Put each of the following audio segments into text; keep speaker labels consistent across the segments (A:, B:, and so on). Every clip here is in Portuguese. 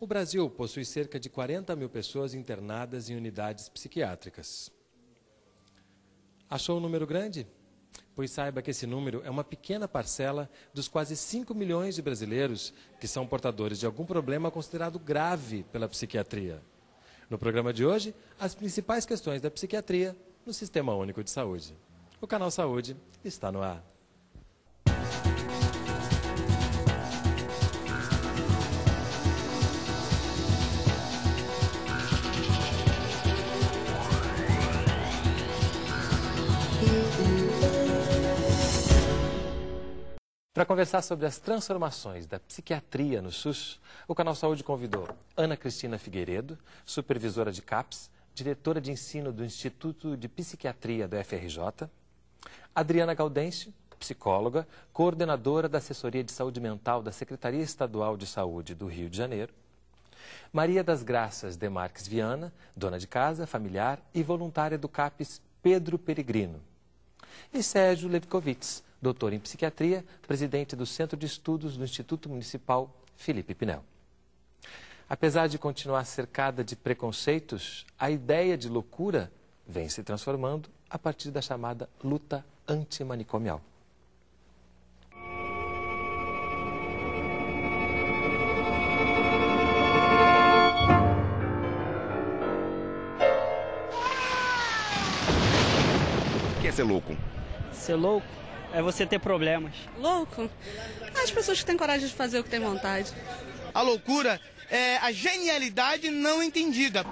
A: O Brasil possui cerca de 40 mil pessoas internadas em unidades psiquiátricas. Achou um número grande? Pois saiba que esse número é uma pequena parcela dos quase 5 milhões de brasileiros que são portadores de algum problema considerado grave pela psiquiatria. No programa de hoje, as principais questões da psiquiatria no Sistema Único de Saúde. O Canal Saúde está no ar. Para conversar sobre as transformações da psiquiatria no SUS, o Canal Saúde convidou Ana Cristina Figueiredo, supervisora de CAPS, diretora de ensino do Instituto de Psiquiatria do FRJ, Adriana Gaudêncio, psicóloga, coordenadora da Assessoria de Saúde Mental da Secretaria Estadual de Saúde do Rio de Janeiro, Maria das Graças Demarques Viana, dona de casa, familiar e voluntária do CAPS Pedro Peregrino, e Sérgio Levkovitz, doutor em psiquiatria, presidente do Centro de Estudos do Instituto Municipal Felipe Pinel. Apesar de continuar cercada de preconceitos, a ideia de loucura vem se transformando a partir da chamada luta antimanicomial.
B: O que é ser louco?
C: Ser louco é você ter problemas.
D: Louco? As pessoas que têm coragem de fazer o que têm vontade.
E: A loucura é a genialidade não entendida.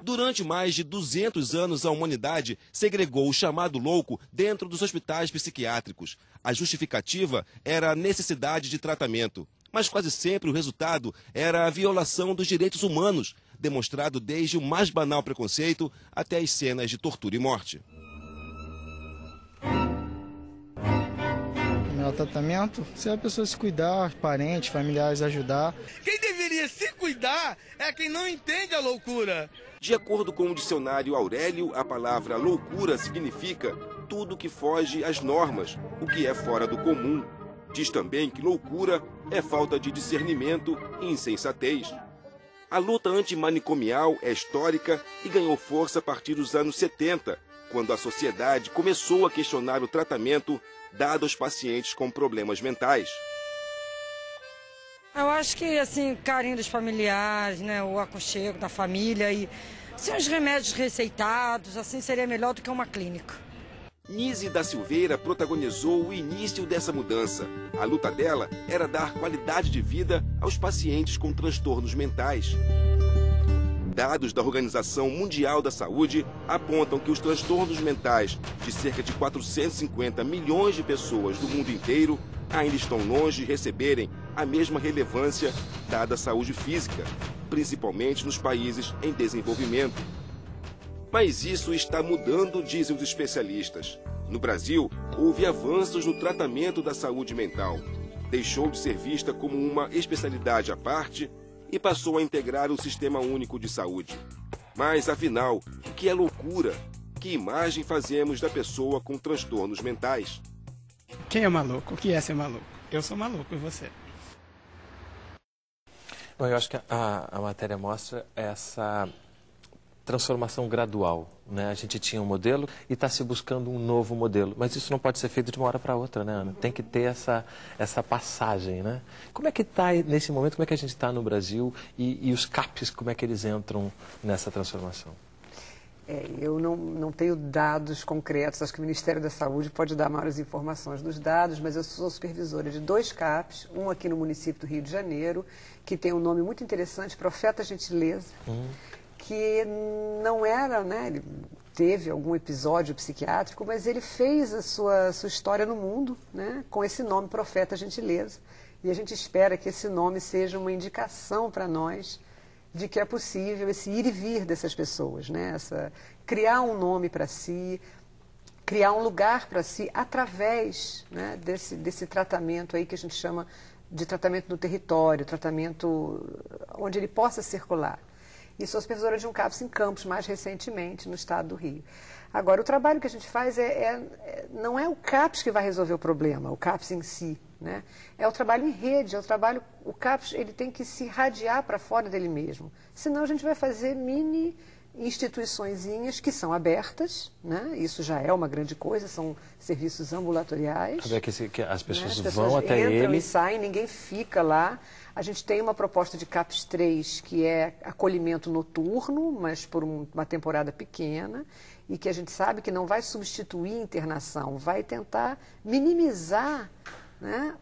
B: Durante mais de 200 anos, a humanidade segregou o chamado louco dentro dos hospitais psiquiátricos. A justificativa era a necessidade de tratamento. Mas quase sempre o resultado era a violação dos direitos humanos, demonstrado desde o mais banal preconceito até as cenas de tortura e morte.
F: O tratamento, se a pessoa se cuidar, parentes, familiares ajudar.
E: Quem deveria se cuidar é quem não entende a loucura.
B: De acordo com o dicionário Aurélio, a palavra loucura significa tudo que foge às normas, o que é fora do comum. Diz também que loucura é falta de discernimento e insensatez. A luta antimanicomial é histórica e ganhou força a partir dos anos 70, quando a sociedade começou a questionar o tratamento dado aos pacientes com problemas mentais.
G: Eu acho que, assim, carinho dos familiares, né, o aconchego da família e assim, os remédios receitados, assim, seria melhor do que uma clínica.
B: Nise da Silveira protagonizou o início dessa mudança. A luta dela era dar qualidade de vida aos pacientes com transtornos mentais. Dados da Organização Mundial da Saúde apontam que os transtornos mentais de cerca de 450 milhões de pessoas do mundo inteiro ainda estão longe de receberem a mesma relevância dada à saúde física, principalmente nos países em desenvolvimento. Mas isso está mudando, dizem os especialistas. No Brasil, houve avanços no tratamento da saúde mental. Deixou de ser vista como uma especialidade à parte e passou a integrar o Sistema Único de Saúde. Mas, afinal, o que é loucura? Que imagem fazemos da pessoa com transtornos mentais?
C: Quem é maluco? O que é ser maluco? Eu sou maluco, e você?
A: Bom, eu acho que a matéria mostra essa transformação gradual, né? A gente tinha um modelo e está se buscando um novo modelo, mas isso não pode ser feito de uma hora para outra, né, Ana? Tem que ter essa passagem, né? Como é que está nesse momento, como é que a gente está no Brasil e os CAPs, como é que eles entram nessa transformação?
H: Eu não tenho dados concretos, acho que o Ministério da Saúde pode dar maiores informações dos dados, mas eu sou supervisora de 2 CAPs, um aqui no município do Rio de Janeiro, que tem um nome muito interessante, Profeta Gentileza, que não era, né, ele teve algum episódio psiquiátrico, mas ele fez a sua história no mundo, né, com esse nome, Profeta Gentileza, e a gente espera que esse nome seja uma indicação para nós de que é possível esse ir e vir dessas pessoas, né, criar um nome para si, criar um lugar para si através, né, desse tratamento aí que a gente chama de tratamento no território, tratamento onde ele possa circular. E sou supervisora de um CAPS em Campos, mais recentemente, no estado do Rio. Agora, o trabalho que a gente faz não é o CAPS que vai resolver o problema, o CAPS em si, né? É o trabalho em rede, é o trabalho, o CAPS ele tem que se irradiar para fora dele mesmo, senão a gente vai fazer mini instituiçõezinhas que são abertas, né? Isso já é uma grande coisa, são serviços ambulatoriais.
A: Que as pessoas,
H: né? As
A: vão
H: pessoas
A: até
H: entram
A: ele
H: e saem, ninguém fica lá. A gente tem uma proposta de CAPS 3, que é acolhimento noturno, mas por uma temporada pequena, e que a gente sabe que não vai substituir internação, vai tentar minimizar, né,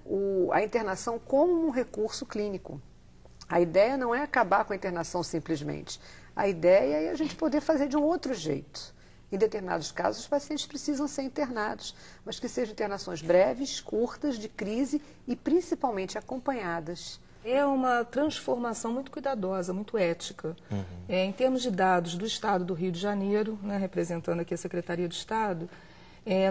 H: a internação como um recurso clínico. A ideia não é acabar com a internação simplesmente. A ideia é a gente poder fazer de um outro jeito. Em determinados casos, os pacientes precisam ser internados, mas que sejam internações breves, curtas, de crise e principalmente acompanhadas.
I: É uma transformação muito cuidadosa, muito ética. Em termos de dados do Estado do Rio de Janeiro, né, representando aqui a Secretaria de Estado,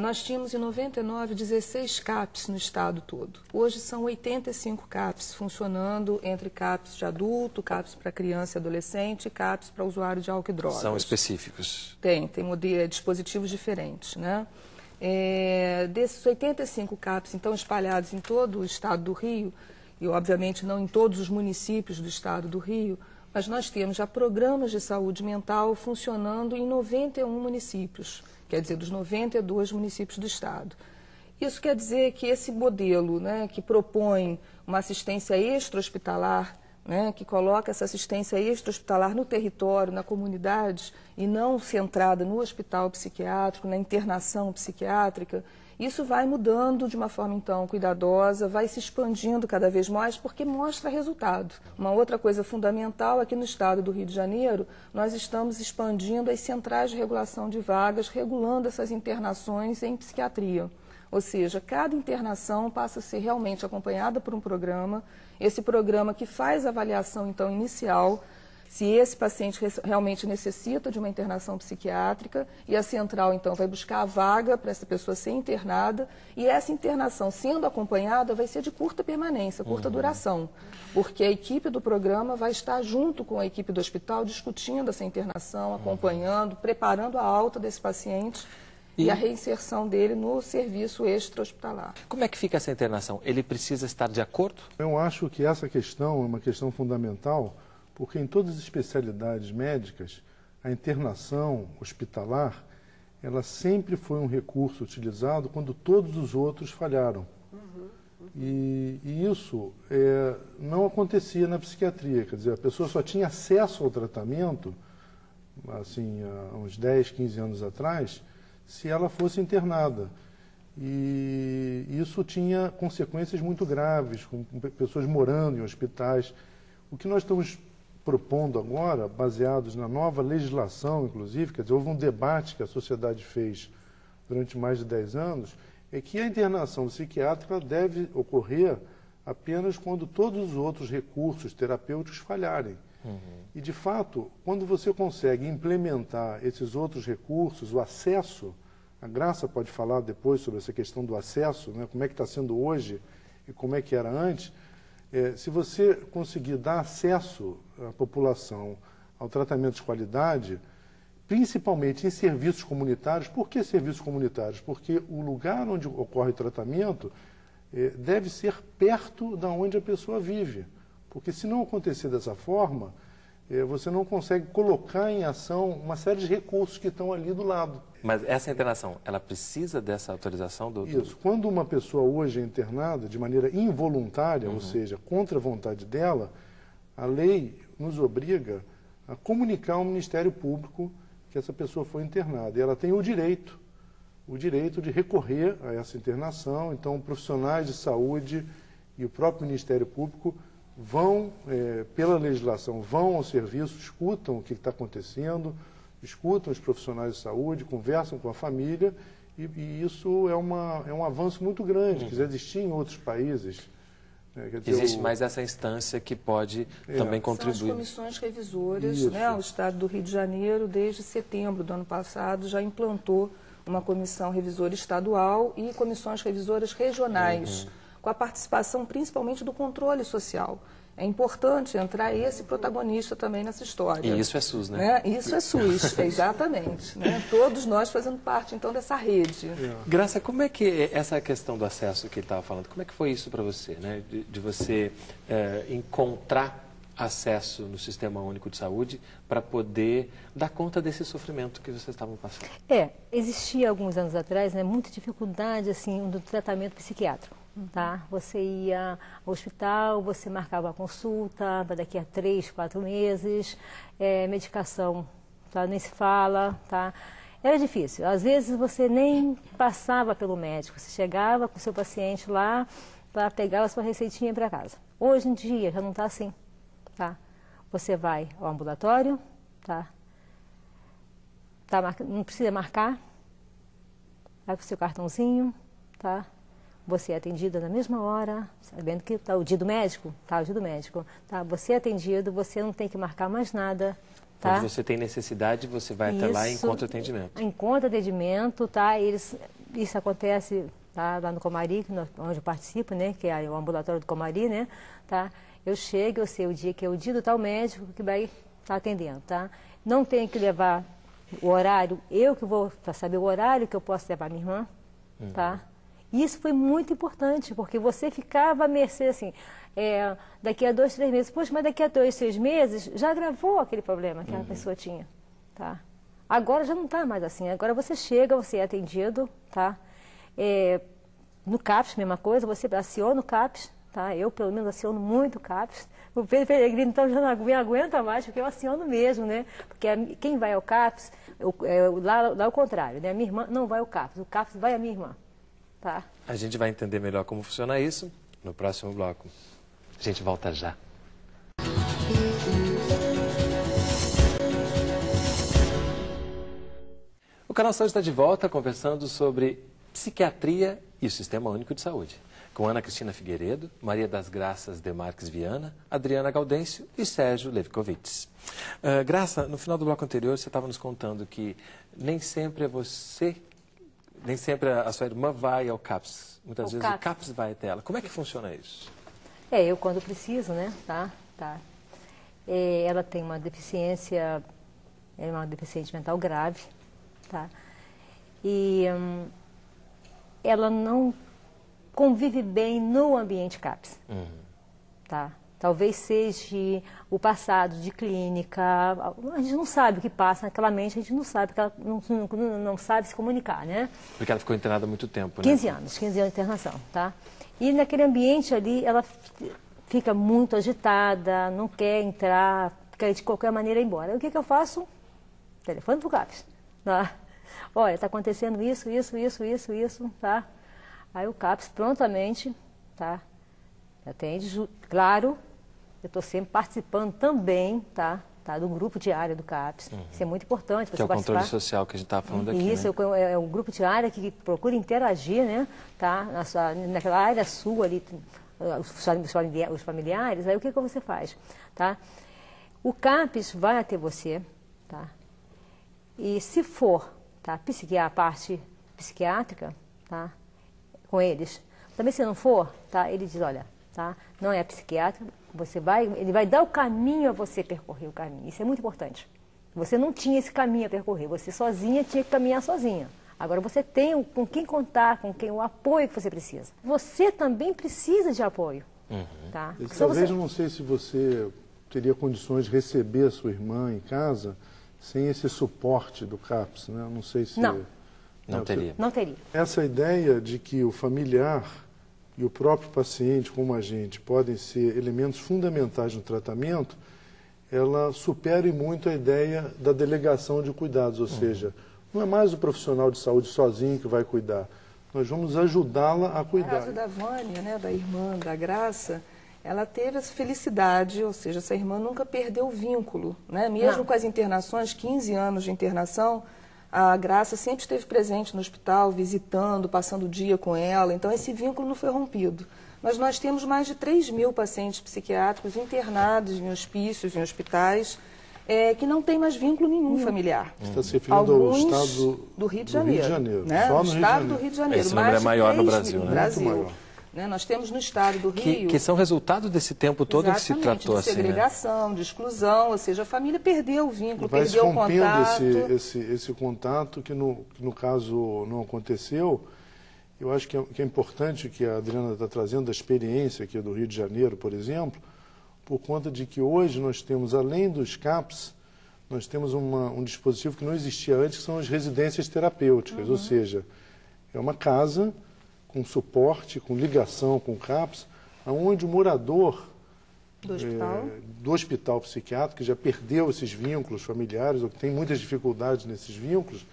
I: nós tínhamos em 99 16 CAPs no estado todo. Hoje são 85 CAPs funcionando entre CAPs de adulto, CAPs para criança e adolescente e CAPs para usuário de álcool e drogas.
A: São específicos?
I: Tem dispositivos diferentes, né? Desses 85 CAPs, então, espalhados em todo o estado do Rio, e obviamente não em todos os municípios do estado do Rio, mas nós temos já programas de saúde mental funcionando em 91 municípios. Quer dizer, dos 92 municípios do estado. Isso quer dizer que esse modelo, né, que propõe uma assistência extra-hospitalar, né, que coloca essa assistência extra-hospitalar no território, na comunidade, e não centrada no hospital psiquiátrico, na internação psiquiátrica, isso vai mudando de uma forma, então, cuidadosa, vai se expandindo cada vez mais, porque mostra resultado. Uma outra coisa fundamental é que no estado do Rio de Janeiro, nós estamos expandindo as centrais de regulação de vagas, regulando essas internações em psiquiatria. Ou seja, cada internação passa a ser realmente acompanhada por um programa, esse programa que faz a avaliação, então, inicial, se esse paciente realmente necessita de uma internação psiquiátrica, e a central, então, vai buscar a vaga para essa pessoa ser internada, e essa internação, sendo acompanhada, vai ser de curta permanência, curta duração, porque a equipe do programa vai estar junto com a equipe do hospital discutindo essa internação, acompanhando, preparando a alta desse paciente e a reinserção dele no serviço extra-hospitalar.
A: Como é que fica essa internação? Ele precisa estar de acordo?
J: Eu acho que essa questão é uma questão fundamental, porque em todas as especialidades médicas, a internação hospitalar, ela sempre foi um recurso utilizado quando todos os outros falharam. E isso não acontecia na psiquiatria, quer dizer, a pessoa só tinha acesso ao tratamento, assim, há uns 10, 15 anos atrás, se ela fosse internada. E isso tinha consequências muito graves, com pessoas morando em hospitais. O que nós estamos propondo agora, baseados na nova legislação, inclusive, quer dizer, houve um debate que a sociedade fez durante mais de 10 anos, é que a internação psiquiátrica deve ocorrer apenas quando todos os outros recursos terapêuticos falharem. E, de fato, quando você consegue implementar esses outros recursos, o acesso, a Graça pode falar depois sobre essa questão do acesso, né, como é que está sendo hoje e como é que era antes. Se você conseguir dar acesso à população ao tratamento de qualidade, principalmente em serviços comunitários. Por que serviços comunitários? Porque o lugar onde ocorre o tratamento deve ser perto da onde a pessoa vive. Porque se não acontecer dessa forma, você não consegue colocar em ação uma série de recursos que estão ali do lado.
A: Mas essa internação, ela precisa dessa autorização do...
J: Isso. Quando uma pessoa hoje é internada de maneira involuntária, ou seja, contra a vontade dela, a lei nos obriga a comunicar ao Ministério Público que essa pessoa foi internada. E ela tem o direito de recorrer a essa internação. Então, profissionais de saúde e o próprio Ministério Público vão, pela legislação, vão ao serviço, escutam o que está acontecendo, escutam os profissionais de saúde, conversam com a família, e isso é um avanço muito grande, que já existia em outros países.
A: Existe mais essa instância que pode também contribuir.
I: São as comissões revisoras, né? O Estado do Rio de Janeiro, desde setembro do ano passado, já implantou uma comissão revisora estadual e comissões revisoras regionais, com a participação principalmente do controle social. É importante entrar esse protagonista também nessa história.
A: E isso é SUS, né?
I: Isso é SUS, exatamente. Né? Todos nós fazendo parte, então, dessa rede.
A: Graça, como é que essa questão do acesso que ele estava falando, como é que foi isso para você, né? De você encontrar acesso no Sistema Único de Saúde para poder dar conta desse sofrimento que vocês estavam passando?
K: Existia alguns anos atrás, né, muita dificuldade assim, do tratamento psiquiátrico. Tá? Você ia ao hospital, você marcava a consulta para daqui a 3, 4 meses, medicação, tá? Nem se fala, tá? Era difícil. Às vezes você nem passava pelo médico, você chegava com o seu paciente lá para pegar a sua receitinha para casa. Hoje em dia já não está assim, tá? Você vai ao ambulatório, tá? Não precisa marcar, vai com o seu cartãozinho, tá? Você é atendida na mesma hora, sabendo que está o dia do médico, tá? Você é atendido, você não tem que marcar mais nada, tá?
A: Quando você tem necessidade, você vai até lá e encontra atendimento.
K: Encontra atendimento, tá? Isso acontece, tá? Lá no Comari, onde eu participo, né? Que é o ambulatório do Comari, né? Tá? Eu chego, eu sei o dia que é o dia do tal médico que vai estar atendendo, tá? Não tenho que levar o horário, eu que vou saber o horário que eu posso levar minha irmã, tá? Isso foi muito importante, porque você ficava à mercê, assim, daqui a 2, 3 meses. Poxa, mas daqui a 2, 3 meses já agravou aquele problema que a pessoa tinha, tá? Agora já não está mais assim. Agora você chega, você é atendido, tá? No CAPS, mesma coisa, você aciona o CAPS, tá? Eu, pelo menos, aciono muito o CAPS. O Pedro Peregrino, então, já não me aguenta mais, porque eu aciono mesmo, né? Porque quem vai ao CAPS, lá o contrário, né? A minha irmã não vai ao CAPS, o CAPS vai à minha irmã. Tá.
A: A gente vai entender melhor como funciona isso no próximo bloco. A gente volta já. O Canal Saúde está de volta conversando sobre psiquiatria e o Sistema Único de Saúde. Com Ana Cristina Figueiredo, Maria das Graças Demarques Viana, Adriana Gaudêncio e Sérgio Levkovitz. Graça, no final do bloco anterior você estava nos contando que nem sempre a sua irmã vai ao CAPS. Muitas vezes o CAPS vai até ela. Como é que funciona isso?
K: Eu quando preciso, né? Tá. Ela tem uma deficiência, é uma deficiente mental grave, tá? E ela não convive bem no ambiente CAPS, tá? Talvez seja o passado de clínica, a gente não sabe o que passa naquela mente, a gente não sabe, porque ela não sabe se comunicar, né?
A: Porque ela ficou internada há muito tempo, né?
K: 15 anos de internação, tá? E naquele ambiente ali, ela fica muito agitada, não quer entrar, quer de qualquer maneira ir embora. O que eu faço? Telefone pro CAPS, tá? Olha, está acontecendo isso, tá? Aí o CAPS prontamente, tá? Atende, claro. Eu estou sempre participando também, tá, do grupo diário do CAPS. Isso é muito importante.
A: Que é o controle social que a gente estava falando aqui,
K: Isso, né? É o grupo diário que procura interagir, né, tá, naquela área sua ali, os familiares. Aí o que você faz? Tá? O CAPS vai até você, tá? E se for, tá, a parte psiquiátrica, tá, com eles, também se não for, tá, ele diz, olha, tá, não é psiquiátrico, ele vai dar o caminho a você percorrer o caminho. Isso é muito importante. Você não tinha esse caminho a percorrer, você sozinha tinha que caminhar sozinha. Agora você tem com quem contar, o apoio que você precisa. Você também precisa de apoio. Tá?
J: Talvez eu não sei se você teria condições de receber a sua irmã em casa sem esse suporte do CAPS, né? Não sei se...
A: Não teria.
K: Não teria.
J: Essa ideia de que o familiar e o próprio paciente, como a gente, podem ser elementos fundamentais no tratamento, ela supera muito a ideia da delegação de cuidados, ou seja, não é mais o profissional de saúde sozinho que vai cuidar, nós vamos ajudá-la a cuidar.
I: No caso da Vânia, né, da irmã da Graça, ela teve essa felicidade, ou seja, essa irmã nunca perdeu o vínculo, né? Mesmo com as internações, 15 anos de internação, a Graça sempre esteve presente no hospital, visitando, passando o dia com ela. Então, esse vínculo não foi rompido. Mas nós temos mais de 3.000 pacientes psiquiátricos internados em hospícios, em hospitais, que não tem mais vínculo nenhum familiar.
J: Você está se referindo ao estado
I: do Rio de Janeiro.
J: Rio de Janeiro.
I: Né?
J: Só
I: no estado do Rio de Janeiro.
A: Esse número é maior no Brasil, né?
I: Brasil. né? Nós temos no estado do Rio...
A: Que são resultado desse tempo todo que se tratou
I: de segregação,
A: né?
I: De exclusão, ou seja, a família perdeu o vínculo, perdeu o contato.
J: Esse contato que no caso não aconteceu. Eu acho que é importante que a Adriana está trazendo da experiência aqui do Rio de Janeiro, por exemplo, por conta de que hoje nós temos, além dos CAPs, nós temos um dispositivo que não existia antes, que são as residências terapêuticas, ou seja, é uma casa com suporte, com ligação com o CAPS, onde o morador do hospital psiquiátrico, que já perdeu esses vínculos familiares, ou que tem muitas dificuldades nesses vínculos,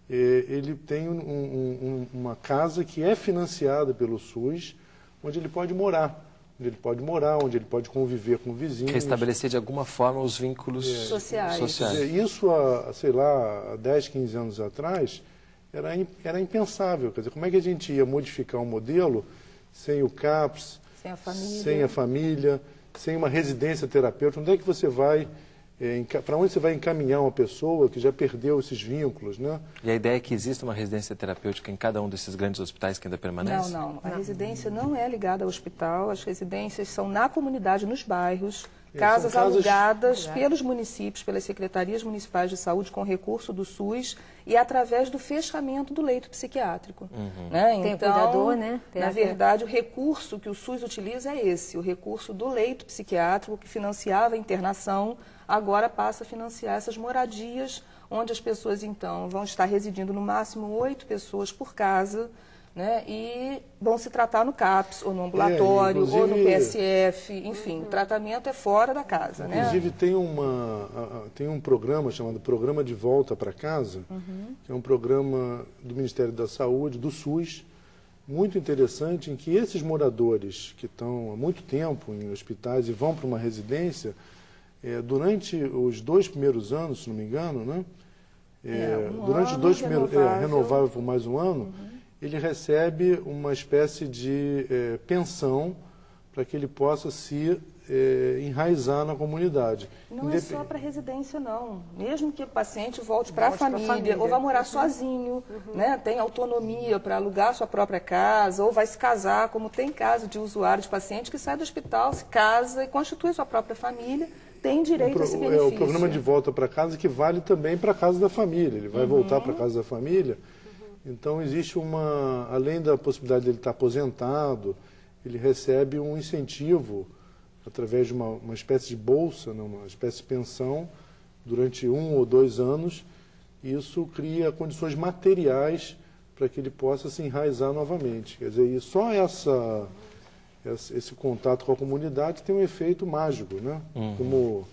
J: ele tem uma casa que é financiada pelo SUS, onde ele pode morar. Onde ele pode conviver com vizinhos.
A: Restabelecer de alguma forma os vínculos sociais.
J: Isso, sei lá, há 10, 15 anos atrás, era impensável. Quer dizer, como é que a gente ia modificar um modelo sem o CAPS, sem a família, sem uma residência terapêutica? Onde é que você vai, para onde você vai encaminhar uma pessoa que já perdeu esses vínculos, né?
A: E a ideia é que exista uma residência terapêutica em cada um desses grandes hospitais que ainda permanece?
I: Não. A residência não é ligada ao hospital, as residências são na comunidade, nos bairros, casas alugadas pelos municípios, pelas secretarias municipais de saúde, com recurso do SUS e através do fechamento do leito psiquiátrico. Né?
K: Tem
I: então,
K: cuidador, né?
I: Na verdade, o recurso que o SUS utiliza é esse, o recurso do leito psiquiátrico que financiava a internação, agora passa a financiar essas moradias, onde as pessoas, então, vão estar residindo no máximo 8 pessoas por casa, né, e vão se tratar no CAPS, ou no ambulatório, ou no PSF, enfim, o tratamento é fora da casa.
J: Inclusive, né? tem um programa chamado Programa de Volta para Casa, que é um programa do Ministério da Saúde, do SUS, muito interessante, em que esses moradores que estão há muito tempo em hospitais e vão para uma residência, durante os 2 primeiros anos, se não me engano, né? Durante os 2 primeiros renovável por mais um ano, ele recebe uma espécie de pensão para que ele possa se enraizar na comunidade.
I: Não é só para residência, não. Mesmo que o paciente volte para a família, ou vá morar sozinho, né? Tem autonomia para alugar sua própria casa, ou vai se casar, como tem caso de usuário, de paciente que sai do hospital, se casa e constitui sua própria família, tem direito a esse benefício.
J: O programa de volta para casa que vale também para a casa da família. Ele vai voltar para a casa da família. Então, existe além da possibilidade de ele estar aposentado, ele recebe um incentivo através de uma espécie de bolsa, né, uma espécie de pensão, durante 1 ou 2 anos. E isso cria condições materiais para que ele possa se enraizar novamente. Quer dizer, e só esse contato com a comunidade tem um efeito mágico, né? Como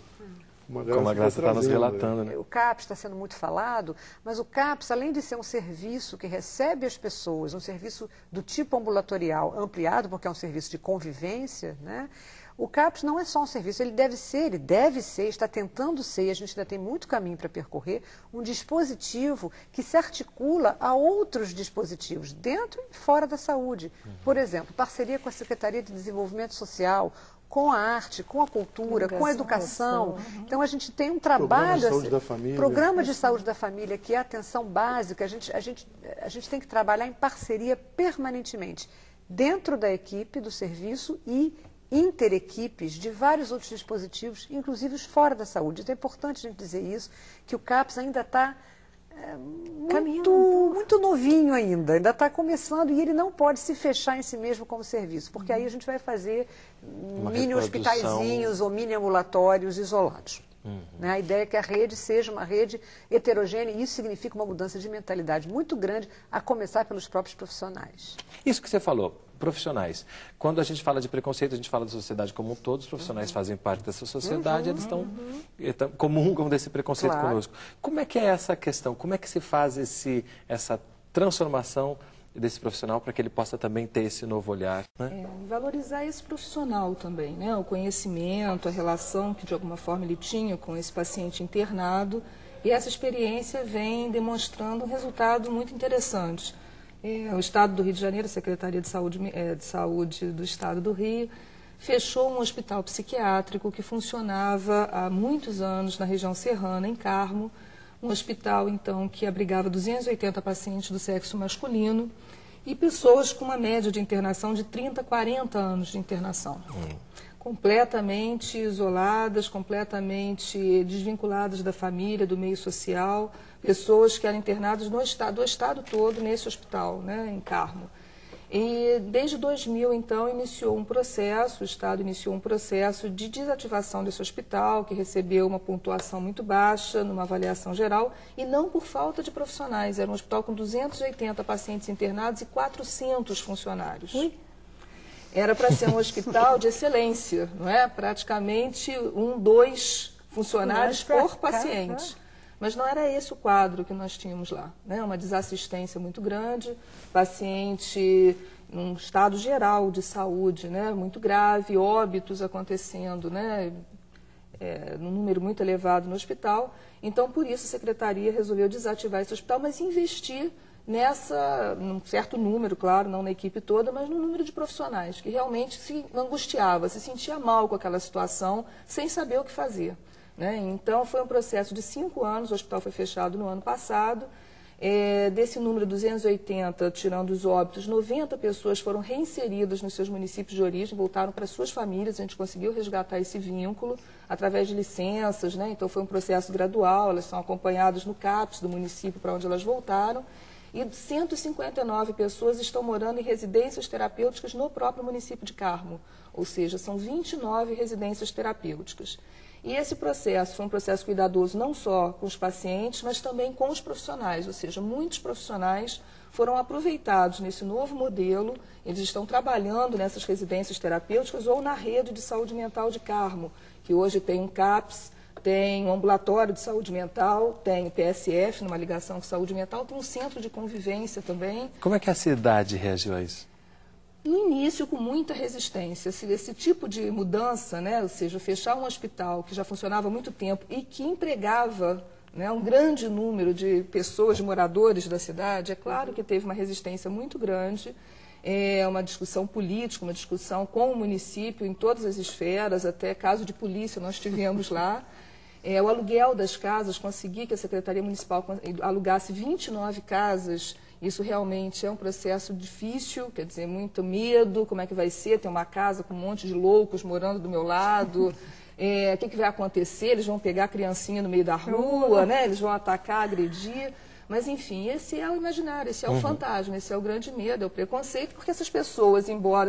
J: a Graça está nos relatando.
H: Né? O CAPS está sendo muito falado, mas o CAPS, além de ser um serviço que recebe as pessoas, um serviço do tipo ambulatorial ampliado, porque é um serviço de convivência, né? O CAPS não é só um serviço, ele deve ser, está tentando ser, e a gente ainda tem muito caminho para percorrer, um dispositivo que se articula a outros dispositivos, dentro e fora da saúde. Por exemplo, parceria com a Secretaria de Desenvolvimento Social, com a arte, com a cultura, com a educação. Então, a gente tem um trabalho... Programa de saúde da família, que é a atenção básica. A gente tem que trabalhar em parceria permanentemente, dentro da equipe do serviço e interequipes de vários outros dispositivos, inclusive os fora da saúde. Então, é importante a gente dizer isso, que o CAPS ainda está muito novinho ainda está começando e ele não pode se fechar em si mesmo como serviço, porque aí a gente vai fazer mini hospitaizinhos ou mini ambulatórios isolados. Né? A ideia é que a rede seja uma rede heterogênea e isso significa uma mudança de mentalidade muito grande, a começar pelos próprios profissionais.
A: Isso que você falou, profissionais. Quando a gente fala de preconceito, a gente fala da sociedade como um todo, os profissionais fazem parte dessa sociedade, eles comungam desse preconceito conosco. Como é que é essa questão? Como é que se faz essa transformação desse profissional para que ele possa também ter esse novo olhar? Né?
I: Valorizar esse profissional também, né? O conhecimento, a relação que de alguma forma ele tinha com esse paciente internado, e essa experiência vem demonstrando um resultado muito interessante. O Estado do Rio de Janeiro, a Secretaria de Saúde do Estado do Rio, fechou um hospital psiquiátrico que funcionava há muitos anos na região serrana, em Carmo, um hospital, então, que abrigava 280 pacientes do sexo masculino e pessoas com uma média de internação de 30, 40 anos de internação. Completamente isoladas, completamente desvinculadas da família, do meio social, pessoas que eram internadas do estado todo nesse hospital, né, em Carmo. E desde 2000, então, o Estado iniciou um processo de desativação desse hospital, que recebeu uma pontuação muito baixa numa avaliação geral, e não por falta de profissionais. Era um hospital com 280 pacientes internados e 400 funcionários. Era para ser um hospital de excelência, não é? Praticamente 2 funcionários por paciente. Mas não era esse o quadro que nós tínhamos lá, né? Uma desassistência muito grande, paciente num estado geral de saúde, né? Muito grave, óbitos acontecendo, né? Num número muito elevado no hospital. Então, por isso, a Secretaria resolveu desativar esse hospital, mas investir num certo número, claro, não na equipe toda, mas no número de profissionais, que realmente se angustiava, se sentia mal com aquela situação, sem saber o que fazer. Né? Então, foi um processo de 5 anos, o hospital foi fechado no ano passado. Desse número 280, tirando os óbitos, 90 pessoas foram reinseridas nos seus municípios de origem, voltaram para suas famílias, a gente conseguiu resgatar esse vínculo através de licenças, né? Então foi um processo gradual, elas são acompanhadas no CAPS do município para onde elas voltaram, e 159 pessoas estão morando em residências terapêuticas no próprio município de Carmo, ou seja, são 29 residências terapêuticas. E esse processo foi um processo cuidadoso não só com os pacientes, mas também com os profissionais, ou seja, muitos profissionais foram aproveitados nesse novo modelo, eles estão trabalhando nessas residências terapêuticas ou na rede de saúde mental de Carmo, que hoje tem um CAPS, tem um ambulatório de saúde mental, tem o PSF, numa ligação com saúde mental, tem um centro de convivência também.
A: Como é que a cidade reagiu a isso?
I: No início, com muita resistência. Esse tipo de mudança, né, ou seja, fechar um hospital que já funcionava há muito tempo e que empregava, né, um grande número de pessoas, de moradores da cidade, é claro que teve uma resistência muito grande, uma discussão política, uma discussão com o município em todas as esferas, até caso de polícia nós tivemos lá. O aluguel das casas, conseguir que a Secretaria Municipal alugasse 29 casas, isso realmente é um processo difícil, quer dizer, muito medo, como é que vai ser, ter uma casa com um monte de loucos morando do meu lado, o que vai acontecer, eles vão pegar a criancinha no meio da rua, né? Eles vão atacar, agredir, mas enfim, esse é o imaginário, esse é o fantasma, esse é o grande medo, é o preconceito, porque essas pessoas, embora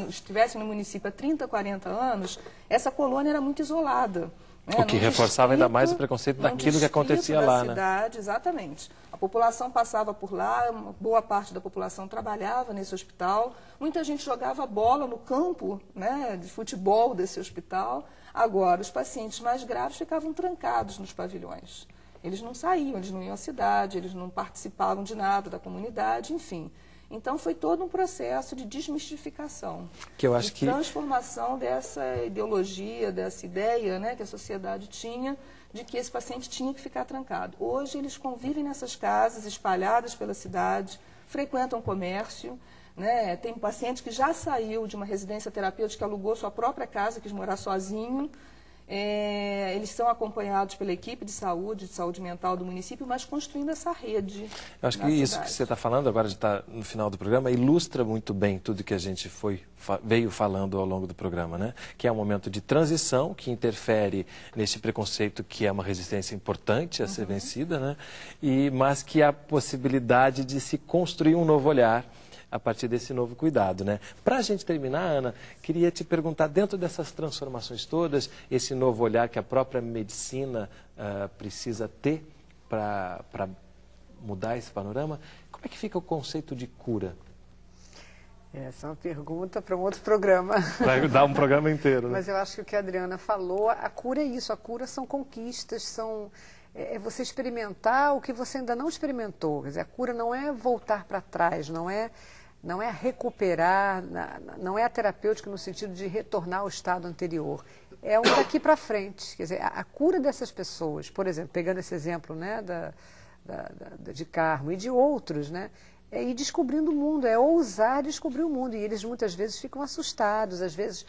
I: estivessem no município há 30, 40 anos, essa colônia era muito isolada.
A: O que reforçava ainda mais o preconceito daquilo que acontecia lá, né?
I: Cidade, exatamente. A população passava por lá, uma boa parte da população trabalhava nesse hospital, muita gente jogava bola no campo, né, de futebol desse hospital. Agora, os pacientes mais graves ficavam trancados nos pavilhões. Eles não saíam, eles não iam à cidade, eles não participavam de nada da comunidade, enfim. Então, foi todo um processo de desmistificação, de transformação dessa ideologia, dessa ideia, né, que a sociedade tinha de que esse paciente tinha que ficar trancado. Hoje, eles convivem nessas casas espalhadas pela cidade, frequentam comércio, né, tem um paciente que já saiu de uma residência terapêutica, alugou sua própria casa, quis morar sozinho. Eles são acompanhados pela equipe de saúde mental do município, mas construindo essa rede.
A: Eu acho que isso que você está falando, agora de estar no final do programa, ilustra muito bem tudo que a gente veio falando ao longo do programa, né? Que é um momento de transição, que interfere nesse preconceito que é uma resistência importante a ser vencida, né? Mas que há a possibilidade de se construir um novo olhar a partir desse novo cuidado, né? Para a gente terminar, Ana, queria te perguntar, dentro dessas transformações todas, esse novo olhar que a própria medicina precisa ter para mudar esse panorama, como é que fica o conceito de cura?
H: Essa é uma pergunta para um outro programa.
A: Vai dar um programa inteiro, né?
H: Mas eu acho que o que a Adriana falou, a cura é isso, a cura são conquistas, é você experimentar o que você ainda não experimentou. Quer dizer, a cura não é voltar para trás, não é recuperar, não é a terapêutica no sentido de retornar ao estado anterior. É um daqui para frente. Quer dizer, a cura dessas pessoas, por exemplo, pegando esse exemplo, né, de Carmo e de outros, né, é ir descobrindo o mundo, é ousar descobrir o mundo. E eles muitas vezes ficam assustados, às vezes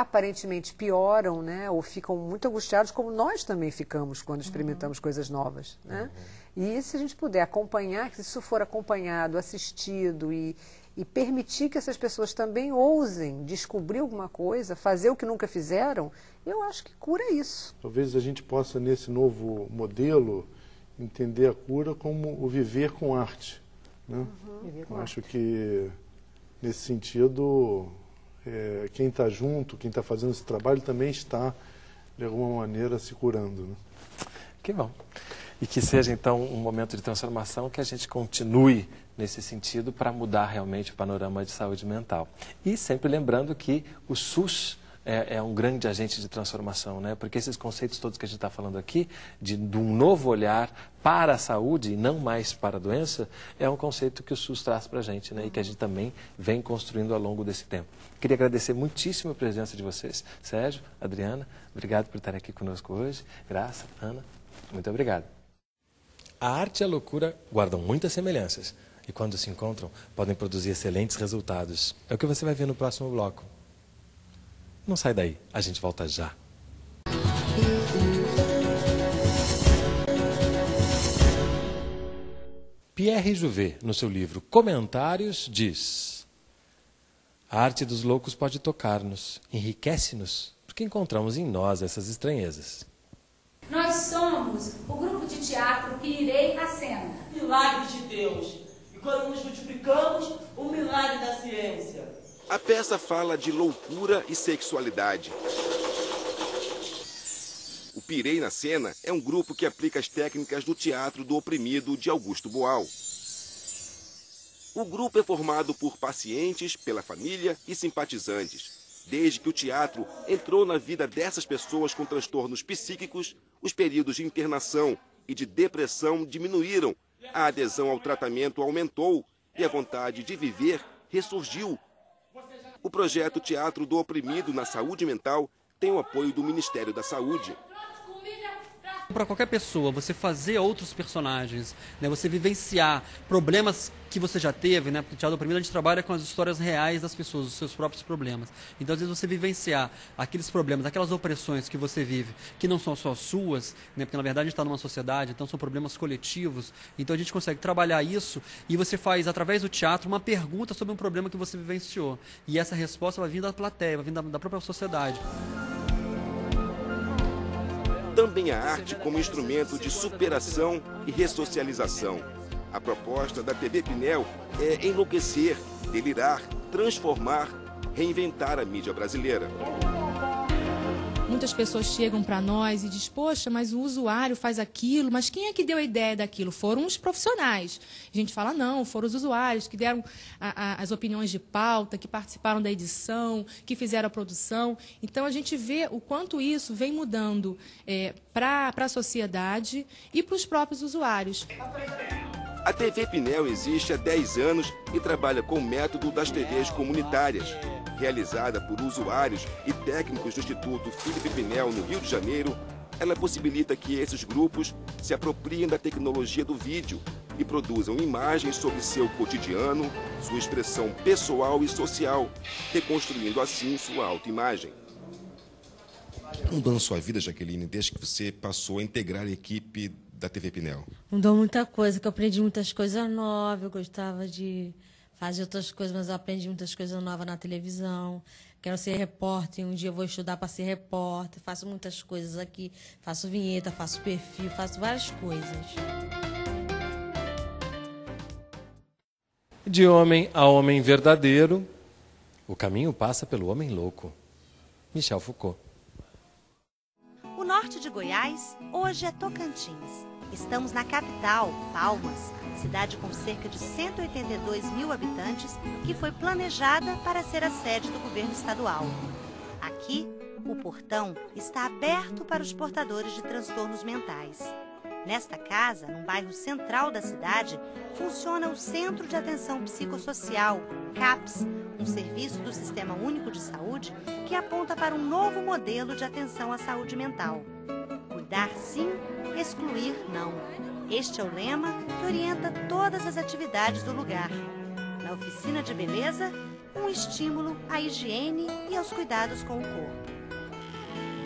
H: aparentemente pioram, né, ou ficam muito angustiados, como nós também ficamos quando experimentamos coisas novas, né? E se a gente puder acompanhar, se isso for acompanhado, assistido e permitir que essas pessoas também ousem descobrir alguma coisa, fazer o que nunca fizeram, eu acho que cura é isso.
J: Talvez a gente possa, nesse novo modelo, entender a cura como o viver com arte, né? Eu acho que, nesse sentido, quem está junto, quem está fazendo esse trabalho, também está, de alguma maneira, se curando, né?
A: Que bom. E que seja, então, um momento de transformação, que a gente continue nesse sentido para mudar realmente o panorama de saúde mental. E sempre lembrando que o SUS é um grande agente de transformação, né? Porque esses conceitos todos que a gente está falando aqui, de um novo olhar para a saúde e não mais para a doença, é um conceito que o SUS traz para a gente, né? E que a gente também vem construindo ao longo desse tempo. Queria agradecer muitíssimo a presença de vocês. Sérgio, Adriana, obrigado por estarem aqui conosco hoje. Graça, Ana, muito obrigado. A arte e a loucura guardam muitas semelhanças e, quando se encontram, podem produzir excelentes resultados. É o que você vai ver no próximo bloco. Não sai daí, a gente volta já. Pierre Jouvet, no seu livro Comentários, diz: a arte dos loucos pode tocar-nos, enriquece-nos, porque encontramos em nós essas estranhezas.
L: Nós somos o grupo de teatro Pirei na Cena.
M: Milagre de Deus. E quando nos multiplicamos, o milagre da ciência.
B: A peça fala de loucura e sexualidade. O Pirei na Cena é um grupo que aplica as técnicas do teatro do oprimido de Augusto Boal. O grupo é formado por pacientes, pela família e simpatizantes. Desde que o teatro entrou na vida dessas pessoas com transtornos psíquicos, os períodos de internação e de depressão diminuíram, a adesão ao tratamento aumentou e a vontade de viver ressurgiu. O projeto Teatro do Oprimido na Saúde Mental tem o apoio do Ministério da Saúde.
N: Para qualquer pessoa, você fazer outros personagens, né, você vivenciar problemas que você já teve, né, porque o Teatro Oprimido a gente trabalha com as histórias reais das pessoas, os seus próprios problemas. Então, às vezes, você vivenciar aqueles problemas, aquelas opressões que você vive, que não são só suas, né, porque na verdade a gente está numa sociedade, então são problemas coletivos. Então, a gente consegue trabalhar isso e você faz, através do teatro, uma pergunta sobre um problema que você vivenciou. E essa resposta vai vir da plateia, vai vir da própria sociedade.
B: Também a arte como instrumento de superação e ressocialização. A proposta da TV Pinel é enlouquecer, delirar, transformar, reinventar a mídia brasileira.
O: Muitas pessoas chegam para nós e dizem, poxa, mas o usuário faz aquilo, mas quem é que deu a ideia daquilo? Foram os profissionais. A gente fala, não, foram os usuários que deram as opiniões de pauta, que participaram da edição, que fizeram a produção. Então, a gente vê o quanto isso vem mudando para a sociedade e para os próprios usuários.
B: A TV Pinel existe há 10 anos e trabalha com o método das TVs comunitárias. Realizada por usuários e técnicos do Instituto Felipe Pinel, no Rio de Janeiro, ela possibilita que esses grupos se apropriem da tecnologia do vídeo e produzam imagens sobre seu cotidiano, sua expressão pessoal e social, reconstruindo assim sua autoimagem.
P: Mudou na sua vida, Jaqueline, desde que você passou a integrar a equipe da TV Pinel?
Q: Mudou muita coisa, que eu aprendi muitas coisas novas, eu gostava de fazer outras coisas, mas eu aprendi muitas coisas novas na televisão. Quero ser repórter, um dia eu vou estudar para ser repórter, faço muitas coisas aqui, faço vinheta, faço perfil, faço várias coisas.
A: De homem a homem verdadeiro, o caminho passa pelo homem louco. Michel Foucault.
R: O norte de Goiás hoje é Tocantins. Estamos na capital, Palmas, cidade com cerca de 182 mil habitantes, que foi planejada para ser a sede do governo estadual. Aqui, o portão está aberto para os portadores de transtornos mentais. Nesta casa, num bairro central da cidade, funciona o Centro de Atenção Psicossocial, CAPS, um serviço do Sistema Único de Saúde que aponta para um novo modelo de atenção à saúde mental. Cuidar sim, excluir não. Este é o lema que orienta todas as atividades do lugar. Na oficina de beleza, um estímulo à higiene e aos cuidados com o corpo.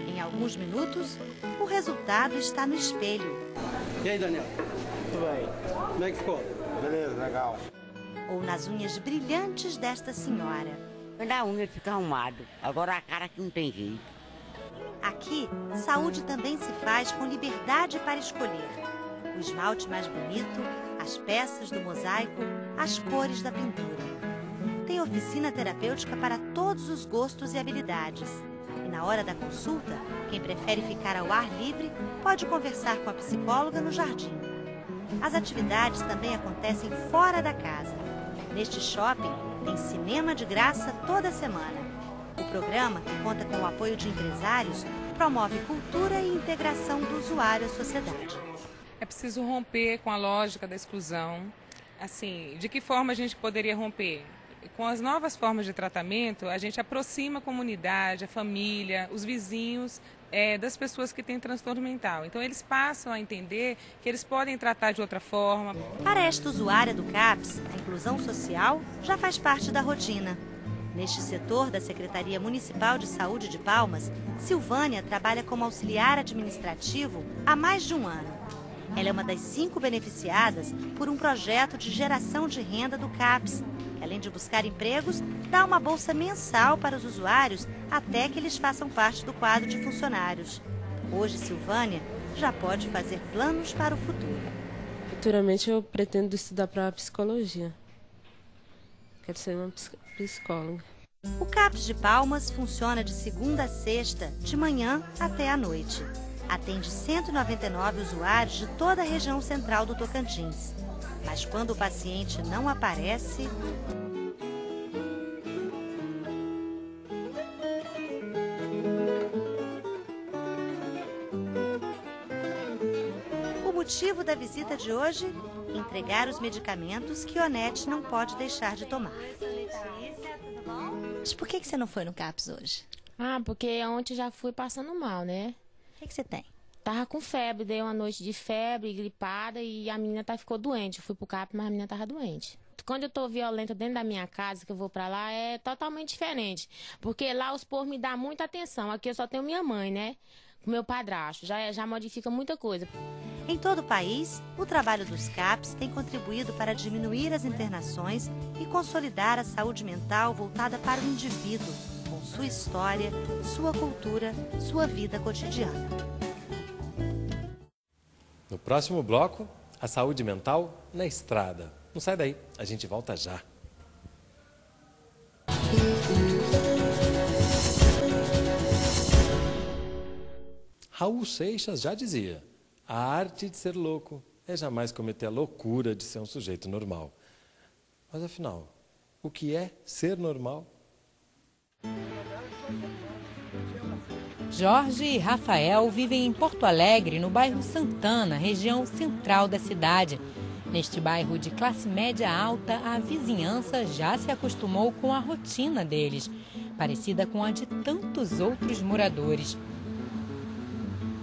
R: Em alguns minutos, o resultado está no espelho.
E: E aí, Daniel? Tudo bem? Como é que ficou? Beleza, legal.
R: Ou nas unhas brilhantes desta senhora.
S: Quando a unha fica arrumada, agora a cara que não tem jeito.
R: Aqui, saúde também se faz com liberdade para escolher. O esmalte mais bonito, as peças do mosaico, as cores da pintura. Tem oficina terapêutica para todos os gostos e habilidades. E na hora da consulta, quem prefere ficar ao ar livre pode conversar com a psicóloga no jardim. As atividades também acontecem fora da casa. Neste shopping, tem cinema de graça toda semana. O programa, que conta com o apoio de empresários, promove cultura e integração do usuário à sociedade.
T: É preciso romper com a lógica da exclusão. Assim, de que forma a gente poderia romper? Com as novas formas de tratamento, a gente aproxima a comunidade, a família, os vizinhos das pessoas que têm transtorno mental. Então, eles passam a entender que eles podem tratar de outra forma.
R: Para esta usuária do CAPS, a inclusão social já faz parte da rotina. Neste setor da Secretaria Municipal de Saúde de Palmas, Silvânia trabalha como auxiliar administrativo há mais de um ano. Ela é uma das 5 beneficiadas por um projeto de geração de renda do CAPS, que, além de buscar empregos, dá uma bolsa mensal para os usuários até que eles façam parte do quadro de funcionários. Hoje, Silvânia já pode fazer planos para o futuro.
U: Futuramente eu pretendo estudar para psicologia. Quero ser uma psicóloga.
R: O CAPS de Palmas funciona de segunda a sexta, de manhã até à noite. Atende 199 usuários de toda a região central do Tocantins. Mas quando o paciente não aparece... O motivo da visita de hoje? Entregar os medicamentos que Onete não pode deixar de tomar. Mas por que você não foi no CAPS hoje?
V: Porque ontem já fui passando mal, né?
R: O que você tem?
V: Tava com febre, dei uma noite de febre, gripada, e a menina ficou doente. Eu fui pro CAPS, mas a menina tava doente. Quando eu tô violenta dentro da minha casa, que eu vou pra lá, é totalmente diferente. Porque lá os povos me dão muita atenção. Aqui eu só tenho minha mãe, né? Com meu padrasto. Já modifica muita coisa.
R: Em todo o país, o trabalho dos CAPS tem contribuído para diminuir as internações e consolidar a saúde mental voltada para o indivíduo, com sua história, sua cultura, sua vida cotidiana.
A: No próximo bloco, a saúde mental na estrada. Não sai daí, a gente volta já. Raul Seixas já dizia: a arte de ser louco é jamais cometer a loucura de ser um sujeito normal. Mas afinal, o que é ser normal?
W: Jorge e Rafael vivem em Porto Alegre, no bairro Santana, região central da cidade. Neste bairro de classe média alta, a vizinhança já se acostumou com a rotina deles, parecida com a de tantos outros moradores.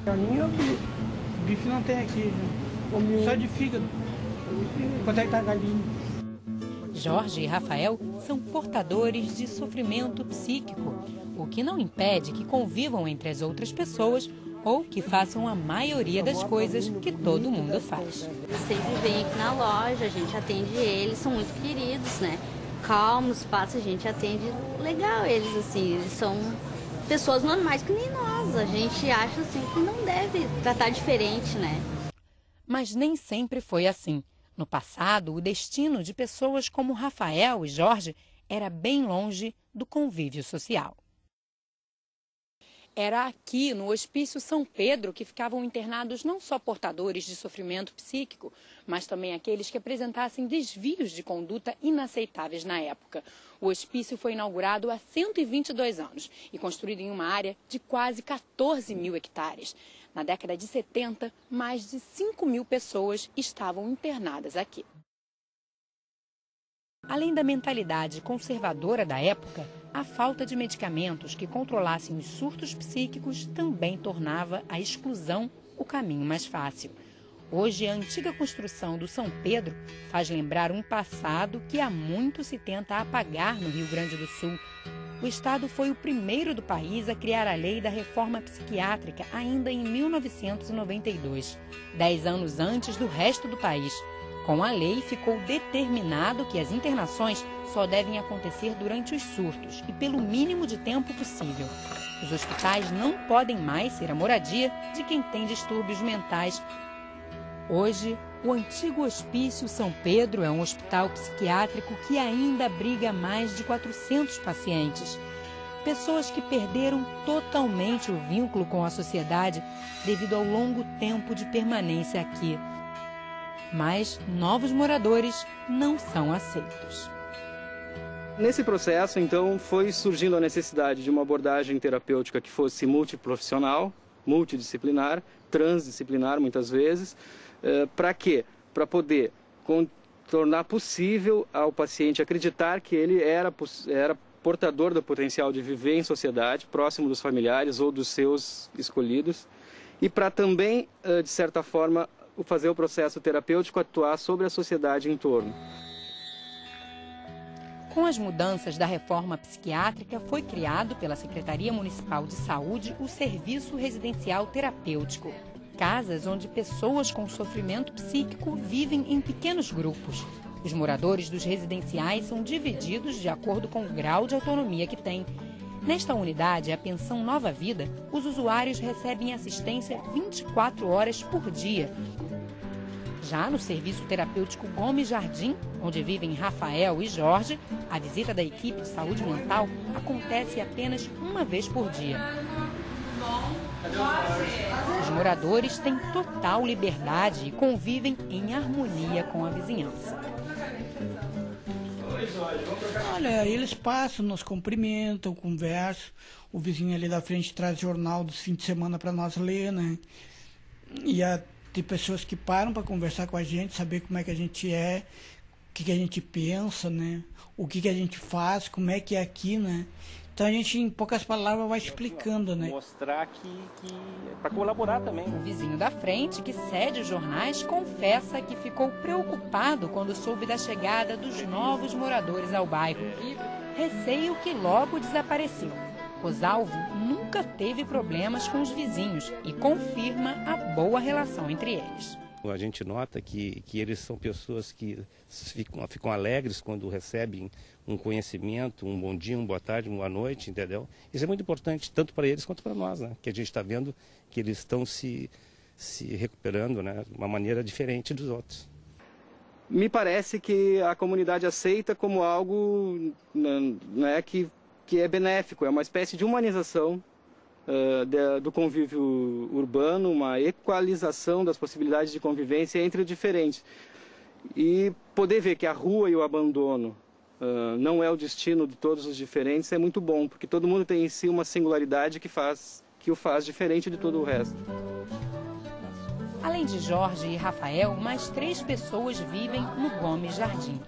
C: Para mim é o bife. Bife não tem aqui, né? Só de fígado. Quanto é que tá a galinha?
W: Jorge e Rafael são portadores de sofrimento psíquico, o que não impede que convivam entre as outras pessoas ou que façam a maioria das coisas que todo mundo faz.
X: Sempre vem aqui na loja, a gente atende eles, são muito queridos, né? Calmos, passa, a gente atende legal eles, assim, eles são pessoas normais que nem nós, a gente acha assim que não deve tratar diferente, né?
W: Mas nem sempre foi assim. No passado, o destino de pessoas como Rafael e Jorge era bem longe do convívio social. Era aqui, no Hospício São Pedro, que ficavam internados não só portadores de sofrimento psíquico, mas também aqueles que apresentassem desvios de conduta inaceitáveis na época. O hospício foi inaugurado há 122 anos e construído em uma área de quase 14 mil hectares. Na década de 70, mais de 5 mil pessoas estavam internadas aqui. Além da mentalidade conservadora da época, a falta de medicamentos que controlassem os surtos psíquicos também tornava a exclusão o caminho mais fácil. Hoje, a antiga construção do São Pedro faz lembrar um passado que há muito se tenta apagar no Rio Grande do Sul. O estado foi o primeiro do país a criar a lei da reforma psiquiátrica ainda em 1992, 10 anos antes do resto do país. Com a lei, ficou determinado que as internações só devem acontecer durante os surtos e pelo mínimo de tempo possível. Os hospitais não podem mais ser a moradia de quem tem distúrbios mentais. Hoje, o antigo Hospício São Pedro é um hospital psiquiátrico que ainda abriga mais de 400 pacientes. Pessoas que perderam totalmente o vínculo com a sociedade devido ao longo tempo de permanência aqui. Mas novos moradores não são aceitos.
D: Nesse processo, então, foi surgindo a necessidade de uma abordagem terapêutica que fosse multiprofissional, multidisciplinar, transdisciplinar muitas vezes. Para quê? Para poder tornar possível ao paciente acreditar que ele era portador do potencial de viver em sociedade, próximo dos familiares ou dos seus escolhidos, e para também, de certa forma, fazer o processo terapêutico atuar sobre a sociedade em torno.
W: Com as mudanças da reforma psiquiátrica, foi criado pela Secretaria Municipal de Saúde o Serviço Residencial Terapêutico. Casas onde pessoas com sofrimento psíquico vivem em pequenos grupos. Os moradores dos residenciais são divididos de acordo com o grau de autonomia que têm. Nesta unidade, a Pensão Nova Vida, os usuários recebem assistência 24 horas por dia. Já no Serviço Terapêutico Gomes Jardim, onde vivem Rafael e Jorge, a visita da equipe de saúde mental acontece apenas uma vez por dia. Os moradores têm total liberdade e convivem em harmonia com a vizinhança.
C: Olha, eles passam, nos cumprimentam, conversam. O vizinho ali da frente traz jornal do fim de semana para nós ler, né? E tem pessoas que param para conversar com a gente, saber como é que a gente é, o que a gente pensa, né? O que a gente faz, como é que é aqui, né? Então a gente, em poucas palavras, vai explicando, né?
D: Mostrar que para colaborar também.
W: O vizinho da frente, que cede os jornais, confessa que ficou preocupado quando soube da chegada dos novos moradores ao bairro. Receio que logo desapareceu. Rosalvo nunca teve problemas com os vizinhos e confirma a boa relação entre eles.
F: A gente nota que eles são pessoas que ficam alegres quando recebem um conhecimento, um bom dia, uma boa tarde, uma boa noite, entendeu? Isso é muito importante, tanto para eles quanto para nós, né? Que a gente está vendo que eles estão se recuperando, né? De uma maneira diferente dos outros.
D: Me parece que a comunidade aceita como algo, né, que é benéfico, é uma espécie de humanização do convívio urbano, uma equalização das possibilidades de convivência entre diferentes. E poder ver que a rua e o abandono não é o destino de todos os diferentes é muito bom, porque todo mundo tem em si uma singularidade que o faz diferente de todo o resto.
W: Além de Jorge e Rafael, mais 3 pessoas vivem no Gomes Jardim.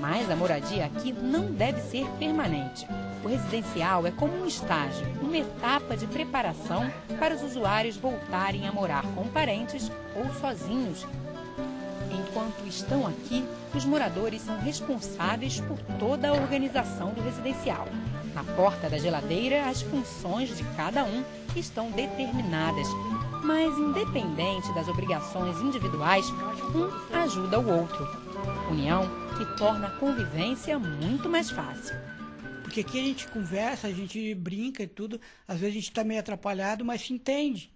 W: Mas a moradia aqui não deve ser permanente. O residencial é como um estágio, uma etapa de preparação para os usuários voltarem a morar com parentes ou sozinhos. Enquanto estão aqui, os moradores são responsáveis por toda a organização do residencial. Na porta da geladeira, as funções de cada um estão determinadas. Mas, independente das obrigações individuais, um ajuda o outro. União que torna a convivência muito mais fácil.
C: Porque aqui a gente conversa, a gente brinca e tudo. Às vezes a gente está meio atrapalhado, mas se entende,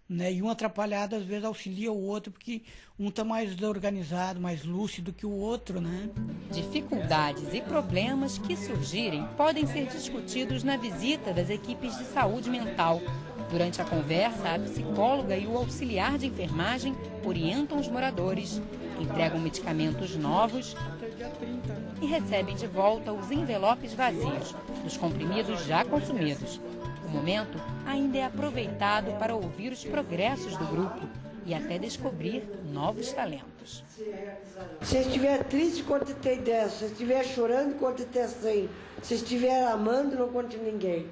C: né? E um atrapalhado às vezes auxilia o outro, porque um está mais organizado, mais lúcido que o outro, né?
W: Dificuldades e problemas que surgirem podem ser discutidos na visita das equipes de saúde mental. Durante a conversa, a psicóloga e o auxiliar de enfermagem orientam os moradores, entregam medicamentos novos e recebem de volta os envelopes vazios dos comprimidos já consumidos. O momento ainda é aproveitado para ouvir os progressos do grupo e até descobrir novos talentos.
G: Se estiver triste, conte até 10. Se estiver chorando, conte até 100. Se estiver amando, não conte ninguém.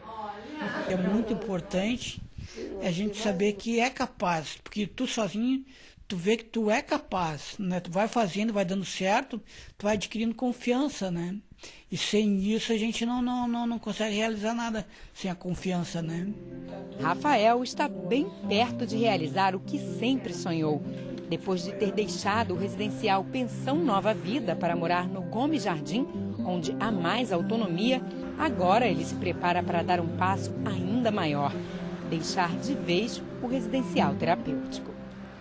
C: É muito importante a gente saber que é capaz, porque tu sozinho, tu vê que tu é capaz, né? Tu vai fazendo, vai dando certo, tu vai adquirindo confiança, né? E sem isso a gente não consegue realizar nada sem a confiança, né?
W: Rafael está bem perto de realizar o que sempre sonhou. Depois de ter deixado o residencial Pensão Nova Vida para morar no Gomes Jardim, onde há mais autonomia, agora ele se prepara para dar um passo ainda maior, deixar de vez o residencial terapêutico.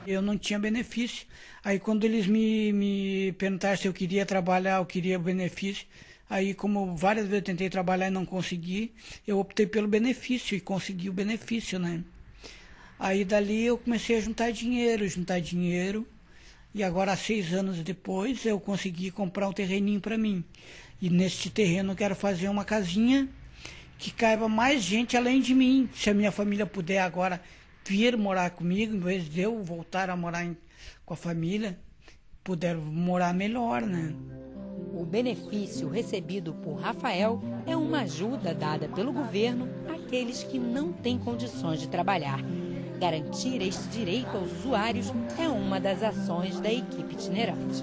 C: Eu não tinha benefício. Aí quando eles me perguntaram se eu queria trabalhar, eu queria benefício. Aí, como várias vezes eu tentei trabalhar e não consegui, eu optei pelo benefício e consegui o benefício, né? Aí dali eu comecei a juntar dinheiro. E agora, 6 anos depois, eu consegui comprar um terreninho para mim. E neste terreno eu quero fazer uma casinha que caiba mais gente além de mim. Se a minha família puder agora vir morar comigo, em vez de eu voltar a morar com a família, puder morar melhor, né?
W: O benefício recebido por Rafael é uma ajuda dada pelo governo àqueles que não têm condições de trabalhar. Garantir este direito aos usuários é uma das ações da equipe itinerante.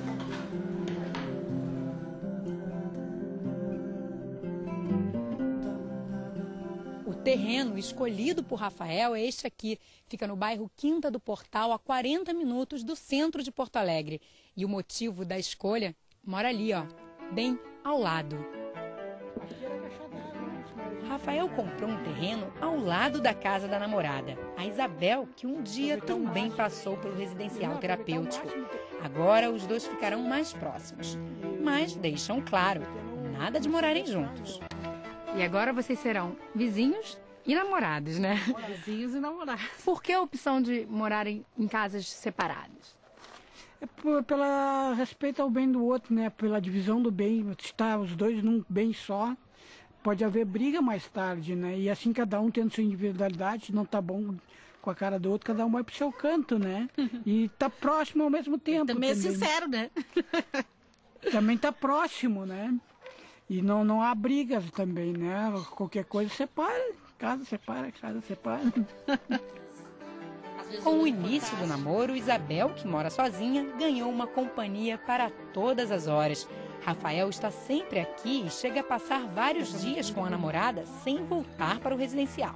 W: O terreno escolhido por Rafael é este aqui. Fica no bairro Quinta do Portal, a 40 minutos do centro de Porto Alegre. E o motivo da escolha mora ali, ó, bem ao lado. Rafael comprou um terreno ao lado da casa da namorada, a Isabel, que um dia também passou pelo residencial terapêutico. Agora os dois ficarão mais próximos, mas deixam claro, nada de morarem juntos. E agora vocês serão vizinhos e namorados, né?
H: Vizinhos e namorados.
W: Por que a opção de morarem em casas separadas?
C: É pela respeito ao bem do outro, né? Pela divisão do bem, estar os dois num bem só. Pode haver briga mais tarde, né? E assim, cada um tendo sua individualidade, não tá bom com a cara do outro, cada um vai pro seu canto, né? E tá próximo ao mesmo tempo.
H: Também é sincero, né?
C: Também tá próximo, né? E não há brigas também, né? Qualquer coisa separa, casa separa.
W: Com o início do namoro, Isabel, que mora sozinha, ganhou uma companhia para todas as horas. Rafael está sempre aqui e chega a passar vários dias com a namorada sem voltar para o residencial.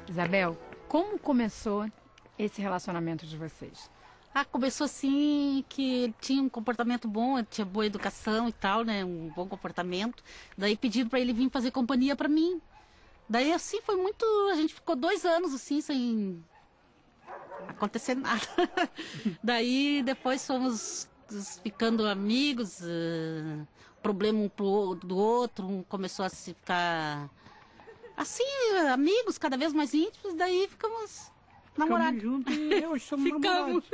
H: Isabel, como começou esse relacionamento de vocês? Começou assim, que ele tinha um comportamento bom, tinha boa educação e tal, né? Um bom comportamento. Daí pediram para ele vir fazer companhia para mim. Daí assim foi muito... A gente ficou 2 anos assim, sem acontecer nada. Daí depois fomos ficando amigos, problema um do outro, um começou a se ficar assim, amigos cada vez mais íntimos, daí ficamos namorados.
C: Ficamos juntos e hoje somos namorados.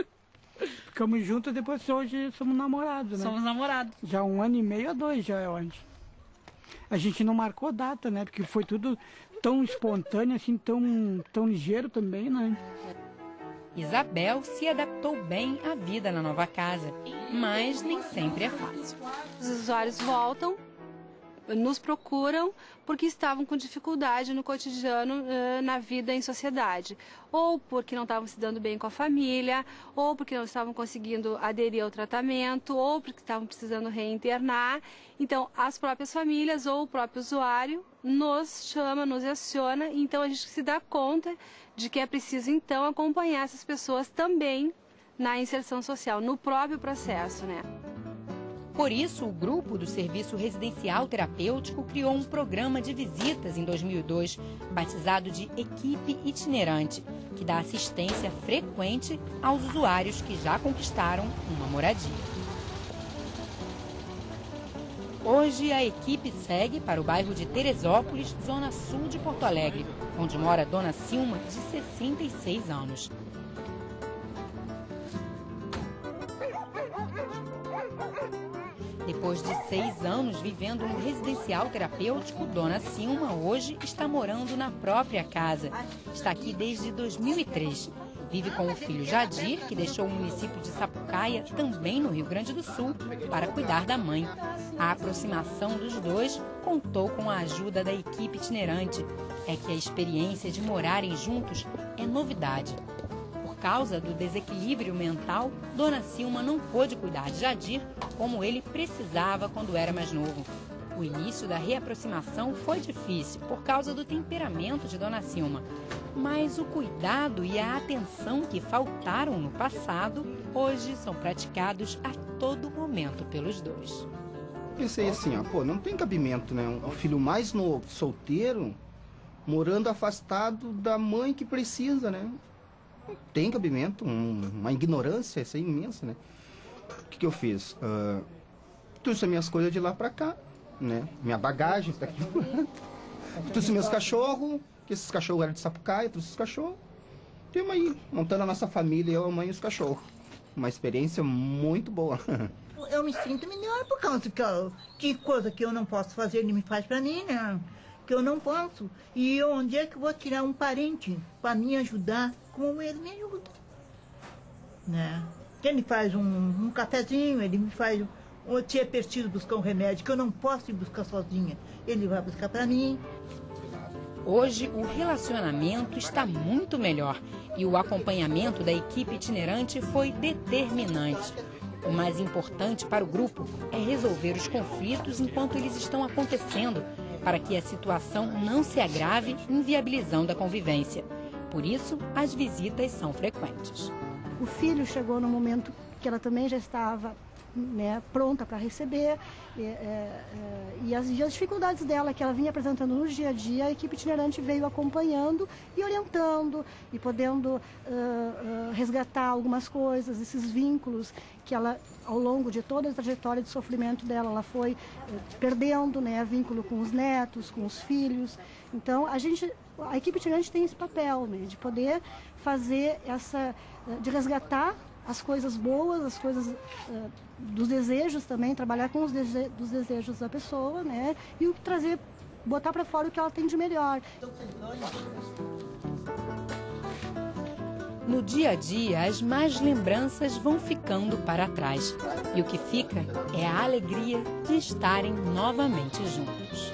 C: Ficamos juntos e depois hoje somos namorados, né?
H: Somos namorados.
C: Já 1 ano e meio a 2 já é hoje. A gente não marcou data, né? Porque foi tudo tão espontâneo, assim, tão ligeiro também, né?
W: Isabel se adaptou bem à vida na nova casa, mas nem sempre é fácil.
I: Os usuários voltam, nos procuram porque estavam com dificuldade no cotidiano, na vida em sociedade. Ou porque não estavam se dando bem com a família, ou porque não estavam conseguindo aderir ao tratamento, ou porque estavam precisando reinternar. Então, as próprias famílias ou o próprio usuário nos chama, nos aciona, então a gente se dá conta de que é preciso, então, acompanhar essas pessoas também na inserção social, no próprio processo, né?
W: Por isso, o grupo do Serviço Residencial Terapêutico criou um programa de visitas em 2002, batizado de Equipe Itinerante, que dá assistência frequente aos usuários que já conquistaram uma moradia. Hoje, a equipe segue para o bairro de Teresópolis, zona sul de Porto Alegre, onde mora Dona Silma, de 66 anos. Depois de 6 anos vivendo no residencial terapêutico, Dona Silma hoje está morando na própria casa. Está aqui desde 2003. Vive com o filho Jadir, que deixou o município de Sapucaia, também no Rio Grande do Sul, para cuidar da mãe. A aproximação dos dois contou com a ajuda da equipe itinerante. É que a experiência de morarem juntos é novidade. Por causa do desequilíbrio mental, Dona Silma não pôde cuidar de Jadir como ele precisava quando era mais novo. O início da reaproximação foi difícil por causa do temperamento de Dona Silma. Mas o cuidado e a atenção que faltaram no passado, hoje são praticados a todo momento pelos dois.
J: Pensei assim, não tem cabimento, né? Um filho mais novo, solteiro, morando afastado da mãe que precisa, né? Não tem cabimento, uma ignorância, isso é imensa, né? O que eu fiz? Trouxe as minhas coisas de lá pra cá, né? Minha bagagem tá aqui. Trouxe meus cachorros, que esses cachorros eram de Sapucaia, trouxe os cachorros. Temos aí, montando a nossa família, eu, a mãe e os cachorros. Uma experiência muito boa.
K: Eu me sinto melhor por causa que coisa que eu não posso fazer, ele me faz pra mim, né? Que eu não posso. E onde é que eu vou tirar um parente para me ajudar como ele me ajuda? Né? Ele faz um cafezinho, ele me faz... Se é preciso buscar um remédio que eu não posso ir buscar sozinha, ele vai buscar para mim.
W: Hoje, o relacionamento está muito melhor e o acompanhamento da equipe itinerante foi determinante. O mais importante para o grupo é resolver os conflitos enquanto eles estão acontecendo, para que a situação não se agrave, inviabilizando a convivência. Por isso, as visitas são frequentes.
L: O filho chegou no momento que ela também já estava, né, pronta para receber, e as dificuldades dela que ela vinha apresentando no dia a dia, a equipe itinerante veio acompanhando e orientando e podendo resgatar algumas coisas, esses vínculos que ela, ao longo de toda a trajetória de sofrimento dela, ela foi perdendo, né, vínculo com os netos, com os filhos. Então, a equipe itinerante tem esse papel, né, de poder fazer de resgatar as coisas boas, as coisas dos desejos também, trabalhar com os desejos da pessoa, né? E botar para fora o que ela tem de melhor.
W: No dia a dia, as más lembranças vão ficando para trás. E o que fica é a alegria de estarem novamente juntos.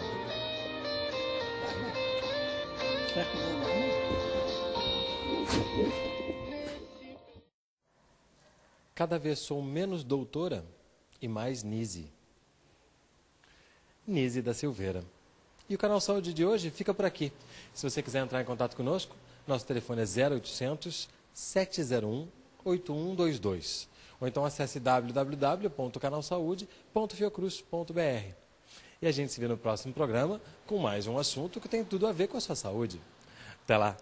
A: Cada vez sou menos doutora e mais Nise. Nise da Silveira. E o Canal Saúde de hoje fica por aqui. Se você quiser entrar em contato conosco, nosso telefone é 0800 701 8122. Ou então acesse www.canalsaude.fiocruz.br. E a gente se vê no próximo programa com mais um assunto que tem tudo a ver com a sua saúde. Até lá!